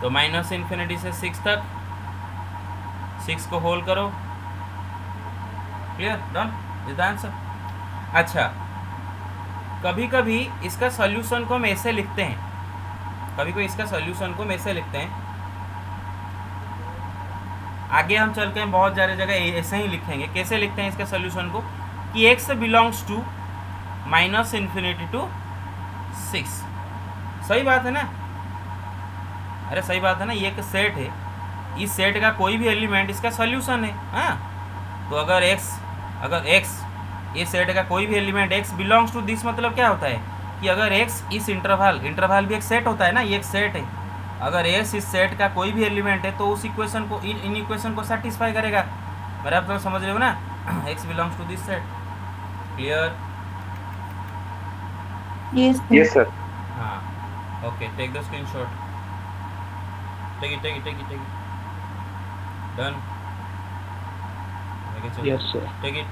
तो -∞ से 6 तक, 6 को होल करो, clear, done, is the answer. अच्छा, कभी कभी इसका सॉल्यूशन को हम ऐसे लिखते हैं, कभी कभी इसका सॉल्यूशन को हम ऐसे लिखते हैं, आगे हम चल के बहुत सारी जगह ऐसे ही लिखेंगे। कैसे लिखते हैं इसके सॉल्यूशन को? कि x बिलोंग्स टू -∞ to 6। सही बात है ना? अरे सही बात है ना? ये एक सेट है, इस सेट का कोई भी एलिमेंट इसका सॉल्यूशन है। हाँ, तो अगर x ये सेट का कोई भी element x belongs to this, मतलब क्या होता है कि अगर x इस इंटरवल भी एक सेट होता है ना, ये एक सेट है, अगर s इस सेट का कोई भी एलिमेंट है तो उस इक्वेशन को इन इक्वेशन को सेटिस्फाई करेगा। मेरा आप समझ रहे हो ना? x belongs to this set, clear? Yes, sir. Yes sir. हाँ, okay, take the screenshot, take it, done. Yes, sir. Take it,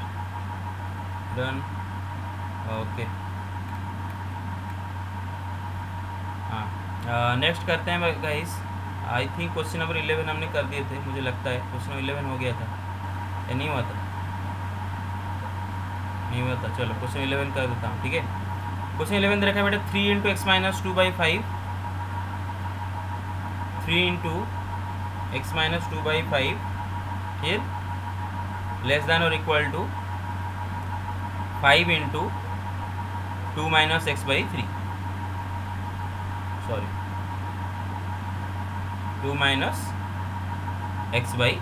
done, okay. Next करते हैं guys. I think question number 11 हमने कर दिए थे, मुझे लगता है क्वेश्चन नंबर 11 हो गया था या नहीं हुआ था, नहीं हुआ था। चलो क्वेश्चन 11 कर देता हूँ, ठीक है। क्वेश्चन 11 देखा बेटा 3 into x minus 2/5, 3 into x minus 2/5 फिर लेस देन और equal to 5 into 2 minus x/3, sorry 2 minus x/3,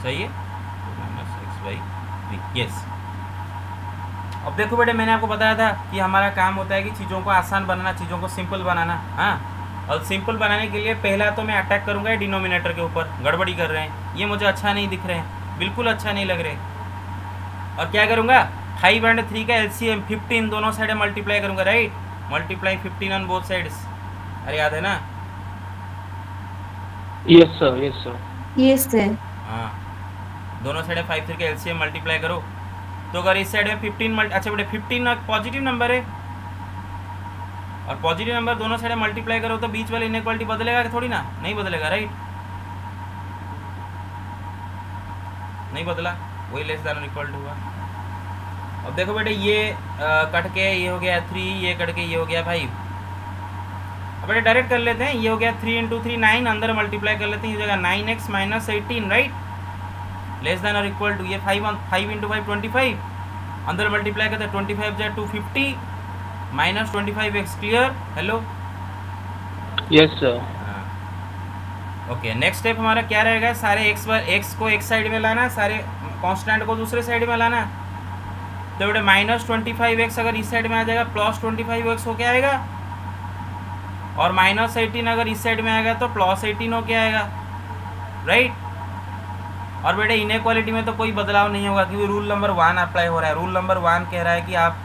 सही है, 2 माइनस x/3, यस। अब देखो बेटे मैंने आपको बताया था कि हमारा काम होता है कि चीज़ों को आसान बनाना, चीज़ों को सिंपल बनाना। हाँ, और सिंपल बनाने के लिए पहला तो मैं अटैक करूँगा डिनोमिनेटर के ऊपर। गड़बड़ी कर रहे हैं, ये मुझे अच्छा नहीं दिख रहे हैं, बिल्कुल अच्छा नहीं लग रहे। और क्या करूँगा, 5 एंड 3 का एलसीएम 15 दोनों साइड मल्टीप्लाई करूँगा, right. Multiply 15 on both sides, अरे याद है ना। Yes sir. Yes sir. Yes sir. हाँ, दोनों साइड 5 3 का एलसीएम मल्टीप्लाई करो तो अगर इस साइड में 15 अच्छा बेटे 15 पॉजिटिव नंबर है और पॉजिटिव नंबर दोनों साइड मल्टीप्लाई करो तो बीच वाली इनइक्वालिटी बदलेगा कि थोड़ी ना, नहीं बदलेगा, राइट। नहीं बदला, वही लेस देन और इक्वल टू हुआ। अब देखो बेटे ये कट के ये हो गया 3, ये कट के ये हो गया 5। अब बेटे डायरेक्ट कर लेते हैं, ये हो गया 3 इंटू 3 9, अंदर मल्टीप्लाई कर लेते हैं, ये हो जाएगा 9x minus 18, right. Less than और इक्वल टू ये 5 इंटू 5 25, अंदर मल्टीप्लाई करते हैं 25 जाए 250 minus 25x, clear. Hello, Yes sir. Okay. Next step हमारा क्या रहेगा, सारे x को एक साइड में लाना, सारे कांस्टेंट को दूसरे साइड में लाना। तो बेटे माइनस 25x अगर इस साइड में आ जाएगा प्लस 25x हो के आएगा, और माइनस 18 अगर इस साइड में आएगा तो प्लस 18 हो के आएगा, राइट। और बेटे इनइक्वालिटी में तो कोई बदलाव नहीं होगा क्योंकि रूल नंबर 1 अप्लाई हो रहा है। रूल नंबर 1 कह रहा है कि आप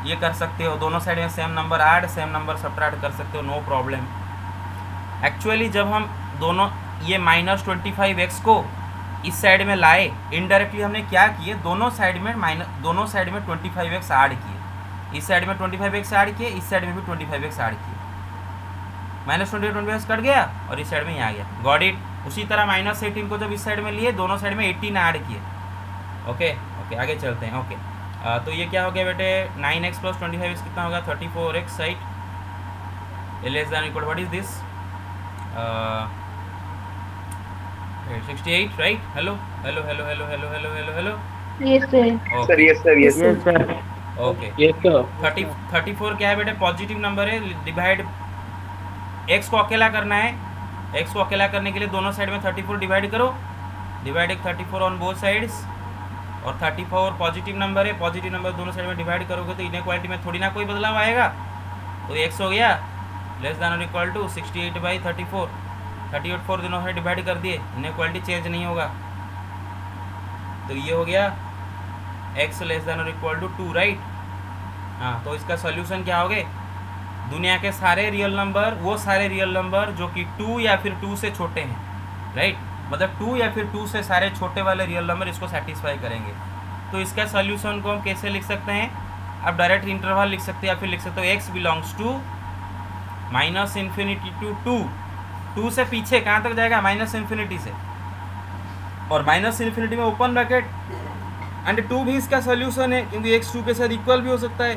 ये कर सकते हो, दोनों साइड में same number add same number subtract कर सकते हो, नो प्रॉब्लम। एक्चुअली जब हम दोनों ये माइनस 25x को इस साइड में लाए, इनडायरेक्टली हमने क्या किए, दोनों साइड में 25x ऐड किए। इस साइड में 25x ऐड किए, इस साइड में भी 25x ऐड किए, माइनस 25x कट गया और इस साइड में यहाँ आ गया, गॉट इट। उसी तरह माइनस 18 को जब इस साइड में लिए, दोनों साइड में 18 ऐड किए। ओके ओके, आगे चलते हैं। ओके तो ये क्या हो गया बेटे, 9x प्लस 25x कितना होगा, 34x, right. Less than equal, what is this, 68, right. Hello hello hello hello hello hello hello hello. Yes sir. Sir yes sir yes Yes sir. Okay, Yes sir. 34 क्या है बेटे, पॉजिटिव नंबर है, डिवाइड x को अकेला करना है। x को अकेला करने के लिए दोनों साइड में 34 डिवाइड करो, डिवाइड 34 ऑन बोथ साइड्स, और 34 पॉजिटिव नंबर है, पॉजिटिव नंबर दोनों साइड में डिवाइड करोगे तो इनइक्वालिटी में थोड़ी ना कोई बदलाव आएगा, तो x हो गया लेस देन और इक्वल टू 68/34, 38 दोनों साइड डिवाइड कर दिए, इनइक्वालिटी चेंज नहीं होगा, तो ये हो गया x लेस देन और इक्वल टू 2, राइट। हाँ, तो इसका सोल्यूशन क्या हो गए, दुनिया के सारे रियल नंबर, वो सारे रियल नंबर जो कि 2 या फिर 2 से छोटे हैं, राइट। मतलब 2 या फिर 2 से सारे छोटे वाले रियल नंबर इसको सेटिस्फाई करेंगे। तो इसका सोल्यूशन को हम कैसे लिख सकते हैं, आप डायरेक्ट इंटरवल लिख सकते हैं या फिर लिख सकते हो x belongs to minus infinity to 2, 2 से पीछे कहाँ तक जाएगा, माइनस इन्फिनिटी से, और माइनस इन्फिनिटी में ओपन ब्रैकेट एंड 2 भी इसका सोल्यूशन है क्योंकि x 2 के साथ इक्वल भी हो सकता है,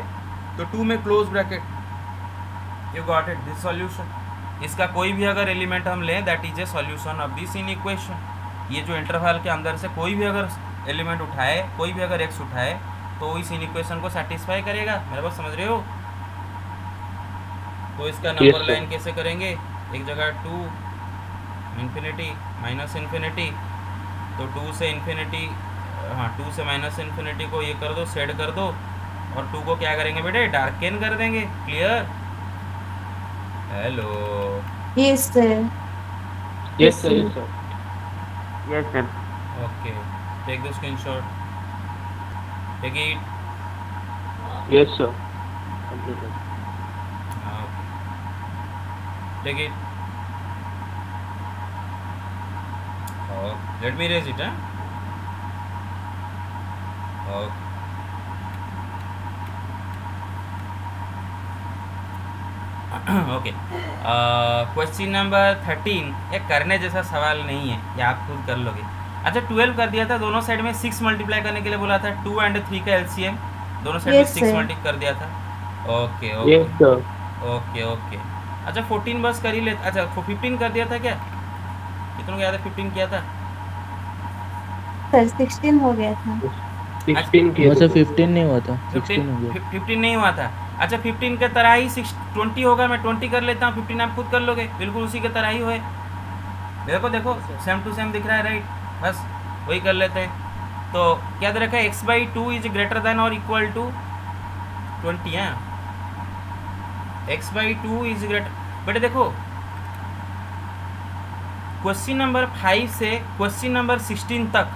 तो 2 में close bracket, you got it, this solution. इसका कोई भी अगर एलिमेंट हम लें that is a solution of this in equation. ये जो इंटरवल के अंदर से कोई भी अगर एलिमेंट उठाए, कोई भी अगर x उठाए तो इस इन इक्वेशन को सेटिस्फाई करेगा, मेरे बात समझ रहे हो। तो इसका नंबर लाइन कैसे करेंगे, एक जगह 2 इन्फिनिटी माइनस इन्फिनिटी, तो 2 से इन्फिनिटी, हाँ 2 से माइनस इन्फिनिटी को ये कर दो, सेट कर दो, और 2 को क्या करेंगे बेटे, डार्केन कर देंगे, clear. Hello, Yes sir. Yes sir. Yes sir. Yes sir okay, take the screenshot, take it. Yes sir. Completed. Take it, let me raise it, okay okay, question number 13 एक करने जैसा सवाल नहीं है, ये आप खुद कर लोगे। अच्छा 12 कर दिया था, दोनों साइड में 6 मल्टीप्लाई करने के लिए बोला था, 2 एंड 3 का एलसीएम दोनों साइड में Yes, 6 sir. मल्टी कर दिया था। Okay Yes, okay sir. Okay okay. अच्छा 14 बस कर ही ले, अच्छा 15 कर दिया था क्या, कितनों को याद है 15 किया था? सर 16 हो गया था। 16 किए वो थे सर sir. 15 नहीं हुआ था, 15 16 हो गया। 15 नहीं हुआ था। अच्छा 15 के तरह ही 20 होगा, मैं 20 कर लेता हूँ, 15 आप खुद कर लोगे, बिल्कुल उसी के तरह ही होए। देखो देखो सेम टू सेम दिख रहा है, राइट, बस वही कर लेते हैं। तो क्या दे रखा है, x/2 इज ग्रेटर देन और इक्वल टू 20 है। x/2 इज ग्रेटर, बेटे देखो क्वेश्चन नंबर 5 से क्वेश्चन नंबर 16 तक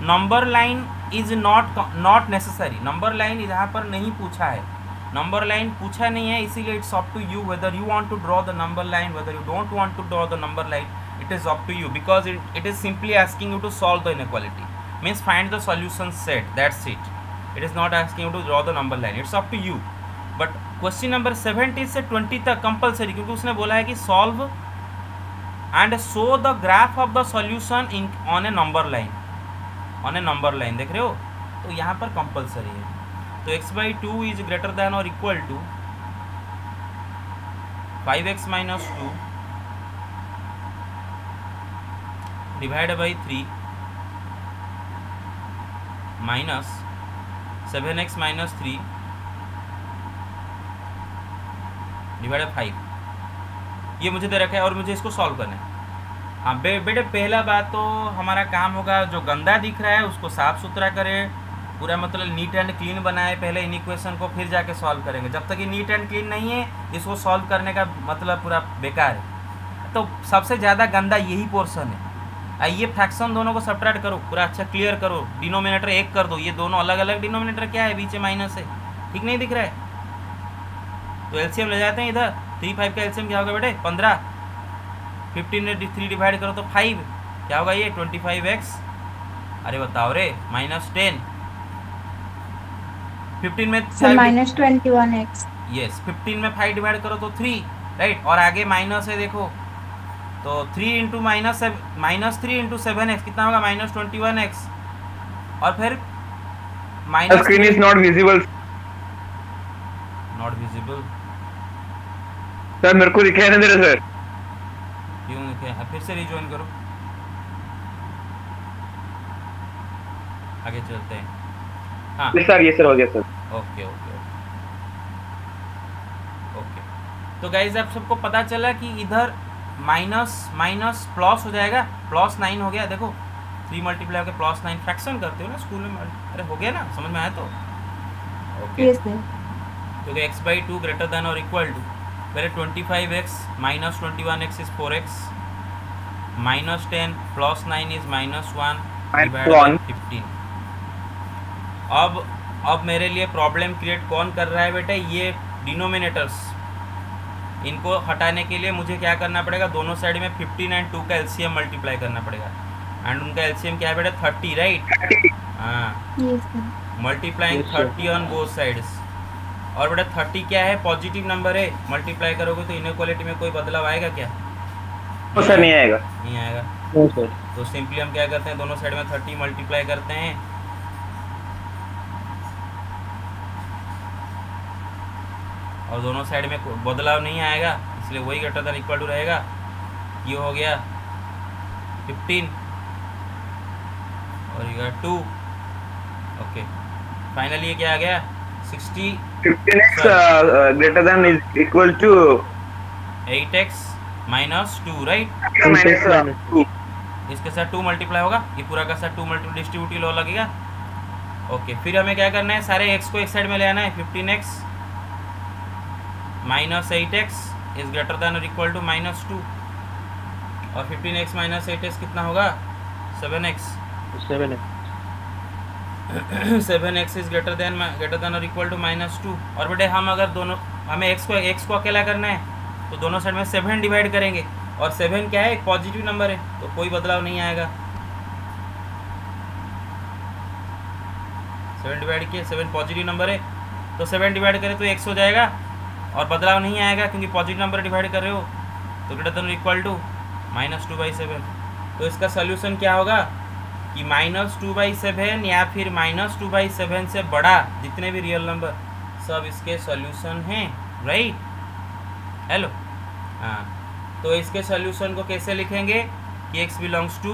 number line is not necessary. Number line यहाँ पर नहीं पूछा है, नंबर लाइन पूछा नहीं है, इसीलिए it's up to you whether you want to draw the number line, whether you don't want to draw the number line, it is up to you because it is simply asking you to solve the inequality, means find the solution set, that's it. It is not asking you to draw the number line, it's up to you. But question number 17 से 20 तक कंपलसरी, क्योंकि उसने बोला है कि solve and show the graph of the solution in on a number line, on a number line, देख रहे हो, तो यहाँ पर कंपलसरी है। तो x/2 इज ग्रेटर देन और equal to 5x minus 2 divided by 3 minus 7x minus 3 divide 5, ये मुझे दे रखा है और मुझे इसको सॉल्व करना है। हाँ बेटे पहला बात तो हमारा काम होगा, जो गंदा दिख रहा है उसको साफ़ सुथरा करें, पूरा मतलब नीट एंड क्लीन बनाए पहले इन इक्वेशन को, फिर जाके सॉल्व करेंगे। जब तक ये नीट एंड क्लीन नहीं है इसको सॉल्व करने का मतलब पूरा बेकार है। तो सबसे ज़्यादा गंदा यही पोर्शन है। ये फ्रैक्शन दोनों को सब्ट्रैक्ट करो, पूरा अच्छा क्लियर करो, डिनोमिनेटर 1 कर दो, ये दोनों अलग अलग डिनोमिनेटर क्या है, बीच में माइनस है, ठीक नहीं दिख रहा है? तो एलसीएम ले जाते हैं इधर, 3 5 का एलसीएम क्या होगा बेटे 15, 15 में 3 डिवाइड करो तो 5, क्या होगा ये 25x, अरे बताओ रे, -10, 15 में -21x। यस 15 में 5 डिवाइड करो तो 3, राइट, और आगे माइनस है देखो, तो 3 इंटू -3 इंटू 7x कितना होगा -21x, और फिर The screen is not visible. Not visible, sir मेरे को दिखाई नहीं दे रहा सर। क्यों लिखे, फिर से रिजॉइन करो, आगे चलते हैं। हाँ सर ये सर हो गया सर। Okay okay okay. तो गाइज आप सबको पता चला कि इधर माइनस माइनस प्लस हो जाएगा, +9 हो गया, देखो 3 मल्टीप्लाई होकर +9, फ्रैक्शन करते हो ना स्कूल में, अरे हो गया ना, समझ में आया? तो ओके, Yes, sir. क्योंकि x/2 ग्रेटर देन और इक्वल टू, पहले 25x minus 21x is 4x, -10 + 9 is -1 divide by 15। अब मेरे लिए प्रॉब्लम क्रिएट कौन कर रहा है बेटा, ये डिनोमिनेटर्स, इनको हटाने के लिए मुझे क्या करना पड़ेगा, दोनों साइड में 15 एंड 2 का एलसीएम मल्टीप्लाई करना पड़ेगा, एंड उनका एलसीएम क्या है बेटा 30, राइट? हाँ, Yes, sir. Multiplying Yes, sir. 30 on both sides. और बेटा 30 क्या है, पॉजिटिव नंबर है, मल्टीप्लाई करोगे तो इनइक्वालिटी में कोई बदलाव आएगा क्या? तो सर नहीं आएगा। नहीं आएगा। No sir. तो सिंपली हम क्या करते हैं, दोनों साइड में 30 मल्टीप्लाई करते हैं, और दोनों साइड में कोई बदलाव नहीं आएगा, इसलिए वही ग्रेटर देन इक्वल टू रहेगा। ये हो गया 15 और ये 2, ओके, फाइनली ये क्या आ गया 60, 15x greater than is equal to 8x minus 2, right? -2। इसके साथ 2 मल्टीप्लाई होगा, ये पूरा का साथ 2 मल्टीप्लाई डिस्ट्रीब्यूटिव लॉ लगेगा। ओके, फिर हमें क्या करना है, सारे x को एक साइड में ले आना है, 15x minus 8x is greater than और इक्वल टू -2, और 15x minus 8x कितना होगा 7x, 7x is greater than और इक्वल टू -2। और बेटे हम अगर दोनों, हमें x को अकेला करना है तो दोनों साइड में 7 डिवाइड करेंगे, और 7 क्या है, एक पॉजिटिव नंबर है, तो कोई बदलाव नहीं आएगा। 7 डिवाइड किए, 7 पॉजिटिव नंबर है, तो 7 डिवाइड करें तो x हो जाएगा, और बदलाव नहीं आएगा क्योंकि पॉजिटिव नंबर डिवाइड कर रहे हो, तो ग्रेटर देन इक्वल टू -2/7। तो इसका सोल्यूशन क्या होगा कि -2/7 या फिर -2/7 से बड़ा जितने भी रियल नंबर सब इसके सॉल्यूशन हैं, राइट। हेलो, हाँ, तो इसके सॉल्यूशन को कैसे लिखेंगे कि x बिलोंग्स टू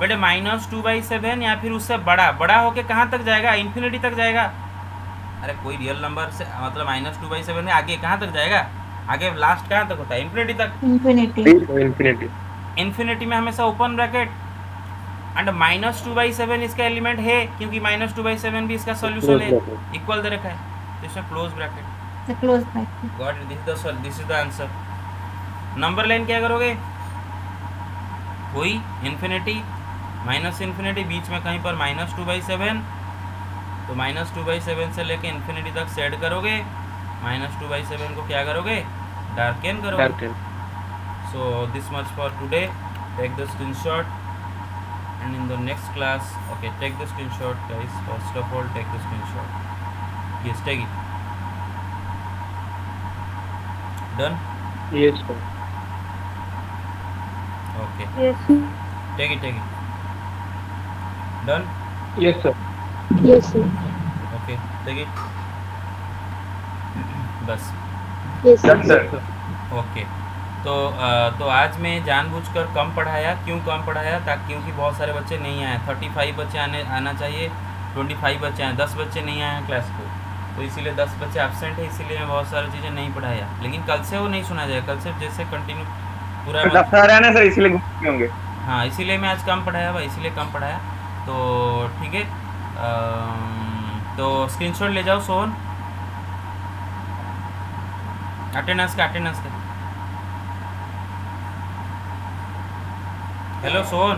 बेटे -2/7 या फिर उससे बड़ा, बड़ा होके कहाँ तक जाएगा, इन्फिनिटी तक जाएगा। अरे कोई रियल नंबर से मतलब -2/7 में आगे कहाँ तक जाएगा, आगे लास्ट कहाँ तक होता है, इन्फिनिटी तक। Infinity. इन्फिनिटी। इन्फिनिटी में हमेशा ओपन ब्रैकेट एंड -2/7 इसका एलिमेंट है क्योंकि -2/7 भी इसका सॉल्यूशन है, इक्वल दे रखा है, तो इसमें close bracket. The close bracket. Got it, this is the answer. Number line क्या करोगे, कोई इन्फिनिटी माइनस इन्फिनिटी, बीच में कहीं पर -2/7, तो -2/7 से लेके इन्फिनिटी तक सेट करोगे, -2/7 को क्या करोगे, डार्केन करोगे। Darken. So this much for today. Take the screenshot, and in the next class, okay, take the screenshot, guys. First of all, take the screenshot. Yes, take it. Done. Yes sir. Okay, Yes. take it. Done. Yes sir. Yes, sir. Okay, take it. बस Yes, sir. Done, sir. Okay. तो आज मैं जानबूझकर कम पढ़ाया, क्यों कम पढ़ाया, ताकि क्योंकि बहुत सारे बच्चे नहीं आए, 35 बच्चे आना चाहिए, 25 बच्चे आए, 10 बच्चे नहीं आए हैं क्लास को, तो इसीलिए 10 बच्चे एब्सेंट है, इसीलिए मैं बहुत सारी चीज़ें नहीं पढ़ाया। लेकिन कल से वो नहीं सुना जाएगा, कल से जैसे कंटिन्यू पूरा दफ्तर है ना सर, इसलिए घूमते होंगे। हाँ, इसीलिए मैं आज कम पढ़ाया भाई, इसीलिए कम पढ़ाया। तो ठीक है, तो स्क्रीनशॉट ले जाओ सोहन, अटेंडेंस का। हेलो सोहन।